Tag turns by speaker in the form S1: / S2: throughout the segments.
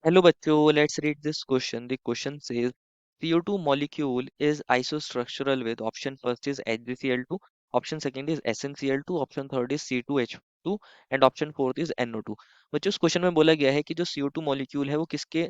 S1: Hello bachcho, let's read this question. The question says CO2 molecule is isostructural with option first is HgCl2, option second is SnCl2, option third is C2H2 and option fourth is NO2। बच्चों इस question में बोला गया है कि जो CO2 molecule है वो किसके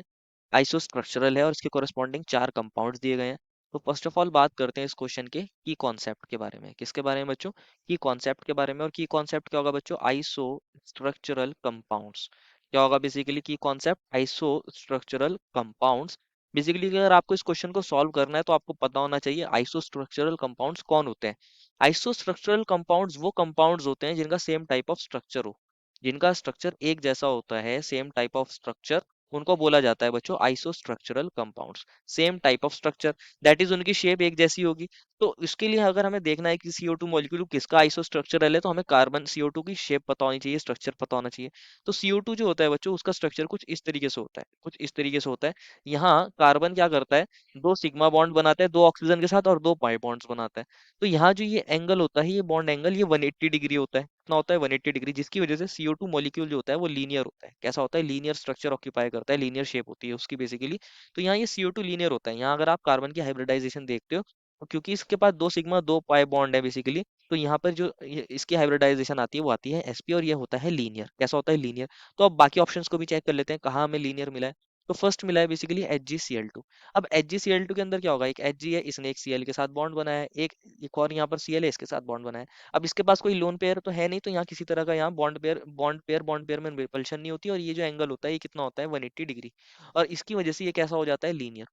S1: आइसोस्ट्रक्चरल है और इसके कॉरस्पॉन्डिंग चार कंपाउंड्स दिए गए हैं। तो फर्स्ट ऑफ ऑल बात करते हैं इस क्वेश्चन के की कॉन्सेप्ट के बारे में। किसके बारे में बच्चों? की कॉन्सेप्ट के बारे में। और की कॉन्सेप्ट क्या होगा बच्चों? Iso structural compounds. क्या होगा बेसिकली की concept? Iso structural compounds. Basically अगर आपको इस क्वेश्चन को सॉल्व करना है तो आपको पता होना चाहिए आइसो स्ट्रक्चरल कंपाउंड्स कौन होते हैं। आइसो स्ट्रक्चरल कंपाउंड्स वो कंपाउंड्स होते हैं जिनका सेम टाइप ऑफ स्ट्रक्चर हो, जिनका स्ट्रक्चर एक जैसा होता है, सेम टाइप ऑफ स्ट्रक्चर, उनको बोला जाता है बच्चों iso structural compounds. Same type of structure that is उनकी शेप एक जैसी होगी। तो इसके लिए अगर हमें देखना है कि CO2 मॉलिक्यूल किसका आइसो स्ट्रक्चरल है तो हमें कार्बन CO2 की शेप पता होनी चाहिए, स्ट्रक्चर पता होना चाहिए। तो CO2 जो होता है बच्चों उसका स्ट्रक्चर कुछ इस तरीके से होता है, कुछ इस तरीके से होता है। यहाँ कार्बन क्या करता है? दो सिग्मा बॉन्ड बनाता है दो ऑक्सीजन के साथ और दो पाई बॉन्ड्स बनाता है। तो यहाँ जो ये एंगल होता है, ये बॉन्ड एंगल, ये 180 डिग्री होता है। कितना होता है? 180 डिग्री, जिसकी वजह से CO2 मॉलिक्यूल जो होता है वो लीनियर होता है। कैसा होता है? लीनियर स्ट्रक्चर ऑक्यूपाई करता है, लीनियर शेप होती है उसकी बेसिकली। तो यहाँ ये CO2 लीनियर होता है। यहाँ अगर आप कार्बन की हाइब्रिडाइजेशन देखते हो तो क्योंकि इसके पास दो सिग्मा दो पाई बॉन्ड है बेसिकली, तो यहाँ पर जो इसकी हाइब्रिडाइजेशन आती है वो आती है sp और ये होता है लीनियर। कैसा होता है? लीनियर। तो अब बाकी ऑप्शंस को भी चेक कर लेते हैं कहाँ हमें लीनियर मिला है। तो फर्स्ट मिला है बेसिकली HgCl2। अब HgCl2 के अंदर क्या होगा? एक Hg है, इसने एक Cl के साथ बॉन्ड बनाया है, एक और यहाँ पर Cl है, इसके साथ बॉन्ड बनाया है। अब इसके पास कोई लोन पेयर तो है नहीं, तो यहाँ किसी तरह का यहाँ बॉन्ड पेयर में रिपल्शन नहीं होती, और ये जो एंगल होता है ये कितना होता है? 180 डिग्री। और इसकी वजह से ये कैसा हो जाता है? लीनियर।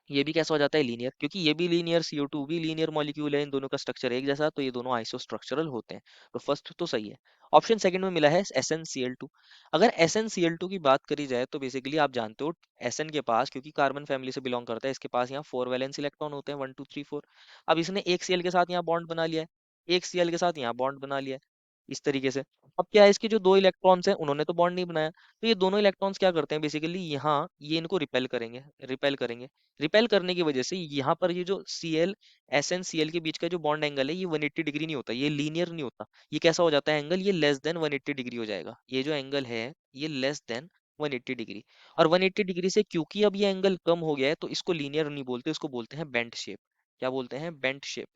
S1: ये भी कैसा हो जाता है? लीनियर, क्योंकि ये भी लीनियर, CO2 भी लीनियर मॉलिक्यूल है, इन दोनों का स्ट्रक्चर एक जैसा, तो ये दोनों आइसोस्ट्रक्चरल होते हैं। तो फर्स्ट तो सही है। ऑप्शन सेकंड में मिला है SnCl2। अगर SnCl2 की बात करी जाए तो बेसिकली आप जानते हो Sn के पास, क्योंकि कार्बन फैमिली से बिलोंग करता है, इसके पास यहाँ 4 वैलेंस इलेक्ट्रॉन होते हैं, 1 2 3 4। अब इसने एक Cl के साथ यहाँ बॉन्ड बना लिया है, एक Cl के साथ यहाँ बॉन्ड बना लिया है, इस तरीके से। अब क्या है, इसके जो दो इलेक्ट्रॉन्स हैं उन्होंने तो बॉन्ड नहीं बनाया, तो ये दोनों इलेक्ट्रॉन्स क्या करते हैं बेसिकली, यहाँ ये इनको रिपेल करेंगे, रिपेल करेंगे। रिपेल करने की वजह से यहाँ पर ये जो SnCl के बीच का जो बॉन्ड एंगल है ये 180 डिग्री नहीं होता, ये लीनियर नहीं होता। ये कैसा हो जाता है एंगल? ये लेस देन 180 डिग्री हो जाएगा। ये जो एंगल है ये लेस देन 180 डिग्री। और 180 डिग्री से क्योंकि अब ये एंगल कम हो गया है तो इसको लीनियर नहीं बोलते, इसको बोलते हैं बेंट शेप। क्या बोलते हैं? Bent shape.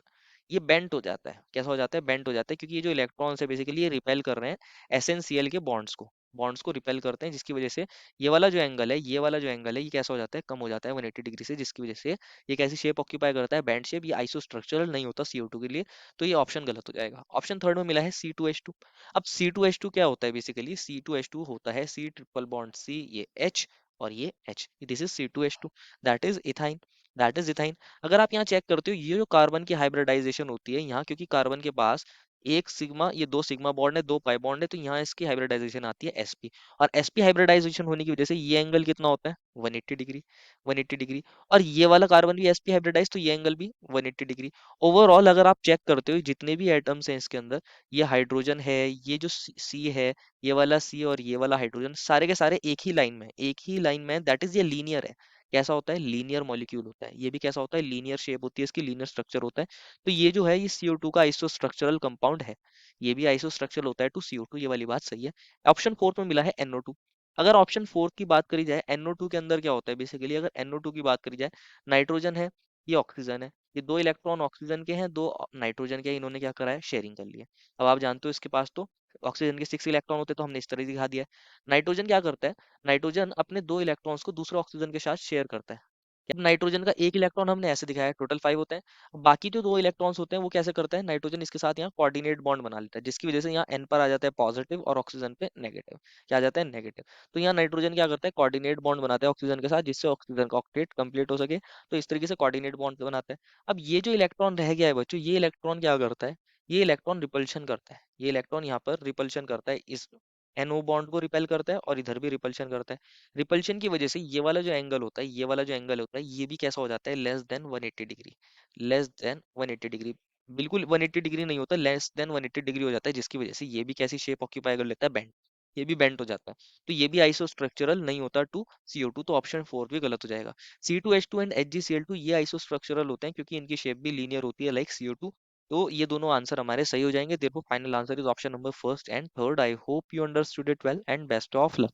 S1: ये बेंट हो जाता है। कैसा हो जाता है? बेंट हो जाता है, क्योंकि ये जो इलेक्ट्रॉन्स है बेसिकली ये रिपेल कर रहे हैं SnCl के बॉन्ड्स को रिपेल करते हैं, जिसकी वजह से ये वाला जो एंगल है, ये वाला जो एंगल है ये कैसा हो जाता है? कम हो जाता है 180 डिग्री से, जिसकी वजह से ये कैसी शेप ऑक्यूपाई करता है? Band shape. ये आइसोस्ट्रक्चरल नहीं होता CO2 के लिए, तो ये ऑप्शन गलत हो जाएगा। ऑप्शन थर्ड में मिला है C2H2। अब C2H2 क्या होता है बेसिकली? C2H2 होता है C ट्रिपल बॉन्ड C, ये H और ये H, this is C2H2, that is ethyne, that is ethyne. अगर आप यहाँ चेक करते हो, ये जो कार्बन की हाइब्रिडाइजेशन होती है यहाँ, क्योंकि कार्बन के पास एक सिग्मा, ये दो सिग्मा बॉन्ड है दो पाई बॉन्ड है, तो यहाँ इसकी हाइब्रिडाइजेशन आती है sp। और sp हाइब्रिडाइजेशन होने की वजह से ये एंगल कितना होता है? 180 डिग्री, 180 डिग्री। और ये वाला कार्बन भी sp हाइब्रिडाइज, तो ये एंगल भी 180 डिग्री। ओवरऑल अगर आप चेक करते हो जितने भी एटम्स हैं इसके अंदर, ये हाइड्रोजन है, ये जो सी है, ये वाला सी और ये वाला हाइड्रोजन, सारे के सारे एक ही लाइन में, एक ही लाइन में, दैट इज ये लीनियर है। कैसा होता है? लीनियर मॉलिक्यूल होता है। ये भी कैसा होता है? लीनियर शेप होती है इसकी, लीनियर स्ट्रक्चर होता है। तो ये जो है ये CO2 का आइसोस्ट्रक्चरल कंपाउंड है। ये भी आइसोस्ट्रक्चरल होता है टू CO2, ये वाली बात सही है। ऑप्शन फोर्थ में मिला है NO2। अगर ऑप्शन फोर्थ की बात करी जाए, NO2 के अंदर क्या होता है बेसिकली? अगर NO2 की बात करी जाए, नाइट्रोजन है, ये ऑक्सीजन है, ये दो इलेक्ट्रॉन ऑक्सीजन के हैं दो नाइट्रोजन के हैं, इन्होंने क्या करा है? शेयरिंग कर लिया। अब आप जानते हो इसके पास तो ऑक्सीजन के 6 इलेक्ट्रॉन होते हैं, तो हमने इस तरह दिखा दिया है। नाइट्रोजन क्या करता है? नाइट्रोजन अपने दो इलेक्ट्रॉन्स को दूसरे ऑक्सीजन के साथ शेयर करता है। अब नाइट्रोजन का एक इलेक्ट्रॉन हमने ऐसे दिखाया है, टोटल 5 होते हैं। अब बाकी जो दो इलेक्ट्रॉन्स होते हैं वो कैसे करता है? नाइट्रोजन इसके साथ यहाँ कोऑर्डिनेट बॉन्ड बना लेता है, जिसकी वजह से यहाँ N पर आ जाता है पॉजिटिव और ऑक्सीजन पे नेगेटिव। क्या आ जाता है? नेगेटिव। तो यहाँ नाइट्रोजन क्या करता है? कोऑर्डिनेट बॉन्ड बनाता है ऑक्सीजन के साथ, जिससे ऑक्सीजन का ऑक्टेट कंप्लीट हो सके। तो इस तरीके से कोऑर्डिनेट बॉन्ड बनाता है। अब ये जो इलेक्ट्रॉन रह गया है बच्चों, ये इलेक्ट्रॉन क्या करता है? ये इलेक्ट्रॉन रिपल्शन करता है, ये इलेक्ट्रॉन यहाँ पर रिपल्शन करता है, इस NO बॉन्ड को रिपेल करता है और इधर भी रिपल्शन करता है। रिपल्शन की वजह से ये वाला जो एंगल होता है, ये वाला जो एंगल होता है, ये भी कैसा हो जाता है? Less than 180 degree, less than 180 degree. बिल्कुल 180 डिग्री नहीं होता, लेस देन 180 डिग्री हो जाता है, जिसकी वजह से ये भी कैसी शेप ऑक्यूपाई कर लेता है? बेंड। ये भी बेंट हो जाता है। तो ये भी आइसोस्ट्रक्चरल नहीं होता टू CO2, तो ऑप्शन फोर भी गलत हो जाएगा। C2H2 एंड HgCl2 ये आइसोस्ट्रक्चरल होते हैं क्योंकि इनकी शेप भी लीनियर होती है लाइक CO2। तो ये दोनों आंसर हमारे सही हो जाएंगे। देखो final answer is option number first and third. I hope you understood it well and best of luck.